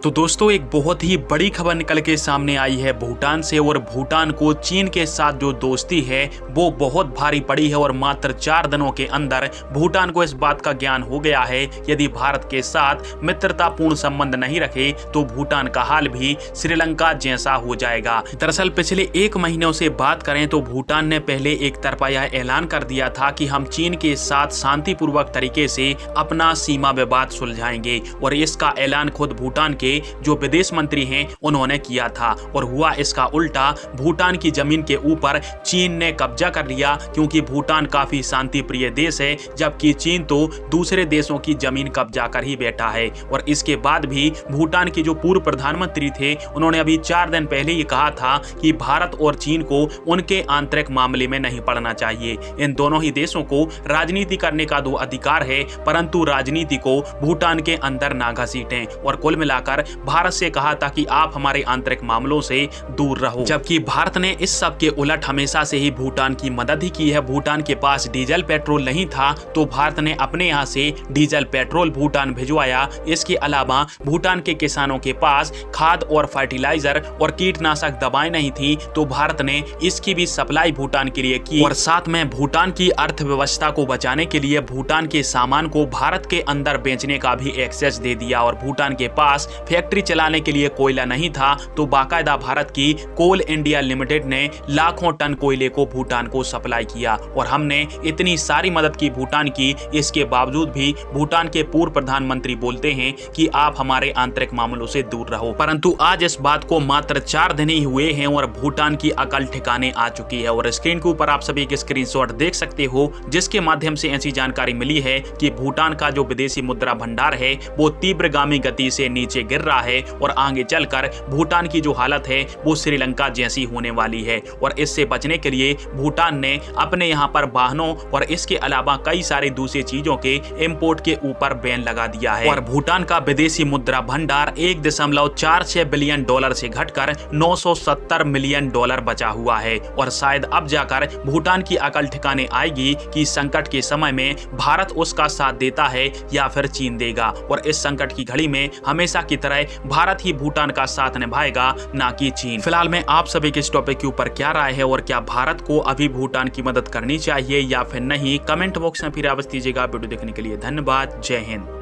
तो दोस्तों एक बहुत ही बड़ी खबर निकल के सामने आई है भूटान से, और भूटान को चीन के साथ जो दोस्ती है वो बहुत भारी पड़ी है। और मात्र 4 दिनों के अंदर भूटान को इस बात का ज्ञान हो गया है यदि भारत के साथ मित्रतापूर्ण संबंध नहीं रखे तो भूटान का हाल भी श्रीलंका जैसा हो जाएगा। दरअसल पिछले 1 महीनों से बात करें तो भूटान ने पहले एक तरफा यह ऐलान कर दिया था कि हम चीन के साथ शांतिपूर्वक तरीके से अपना सीमा विवाद सुलझाएंगे, और इसका ऐलान खुद भूटान के जो विदेश मंत्री हैं उन्होंने किया था। और हुआ इसका उल्टा, भूटान की जमीन के ऊपर चीन ने कब्जा कर लिया, क्योंकि भूटान काफी शांति प्रिय देश है, जबकि चीन तो दूसरे देशों की जमीन कब्जा कर ही बैठा है। और इसके बाद भी भूटान के जो पूर्व प्रधानमंत्री थे उन्होंने अभी 4 दिन पहले ये कहा था कि भारत और चीन को उनके आंतरिक मामले में नहीं पड़ना चाहिए। इन दोनों ही देशों को राजनीति करने का अधिकार है, परंतु राजनीति को भूटान के अंदर ना घसीटें। और कुल मिलाकर भारत से कहा था कि आप हमारे आंतरिक मामलों से दूर रहो, जबकि भारत ने इस सब के उलट हमेशा से ही भूटान की मदद ही की है। भूटान के पास डीजल पेट्रोल नहीं था तो भारत ने अपने यहाँ से डीजल पेट्रोल भूटान भिजवाया। इसके अलावा भूटान के किसानों के पास खाद और फर्टिलाइजर और कीटनाशक दवाएं नहीं थी तो भारत ने इसकी भी सप्लाई भूटान के लिए की। और साथ में भूटान की अर्थव्यवस्था को बचाने के लिए भूटान के सामान को भारत के अंदर बेचने का भी एक्सेस दे दिया। और भूटान के पास फैक्ट्री चलाने के लिए कोयला नहीं था तो बाकायदा भारत की कोल इंडिया लिमिटेड ने लाखों टन कोयले को भूटान को सप्लाई किया। और हमने इतनी सारी मदद की भूटान की, इसके बावजूद भी भूटान के पूर्व प्रधानमंत्री बोलते हैं कि आप हमारे आंतरिक मामलों से दूर रहो। परंतु आज इस बात को मात्र 4 दिन ही हुए हैं और भूटान की अकल ठिकाने आ चुकी है। और स्क्रीन के ऊपर आप सभी एक स्क्रीनशॉट देख सकते हो जिसके माध्यम से ऐसी जानकारी मिली है कि भूटान का जो विदेशी मुद्रा भंडार है वो तीव्रगामी गति से नीचे गिर रहा है, और आगे चलकर भूटान की जो हालत है वो श्रीलंका जैसी होने वाली है। और इससे बचने के लिए भूटान ने अपने यहाँ पर वाहनों और इसके अलावा कई सारी दूसरी चीजों के इंपोर्ट के ऊपर बैन लगा दिया है। और भूटान का विदेशी मुद्रा भंडार 1.46 बिलियन डॉलर से घटकर 970 मिलियन डॉलर बचा हुआ है। और शायद अब जाकर भूटान की अकल ठिकाने आएगी कि संकट के समय में भारत उसका साथ देता है या फिर चीन देगा। और इस संकट की घड़ी में हमेशा की तरह भारत ही भूटान का साथ निभाएगा, ना कि चीन। फिलहाल में आप सभी के इस टॉपिक के ऊपर क्या राय है और क्या भारत को अभी भूटान की मदद करनी चाहिए या फिर नहीं, कमेंट बॉक्स में फिर आवाज दीजिएगा। वीडियो देखने के लिए धन्यवाद। जय हिंद।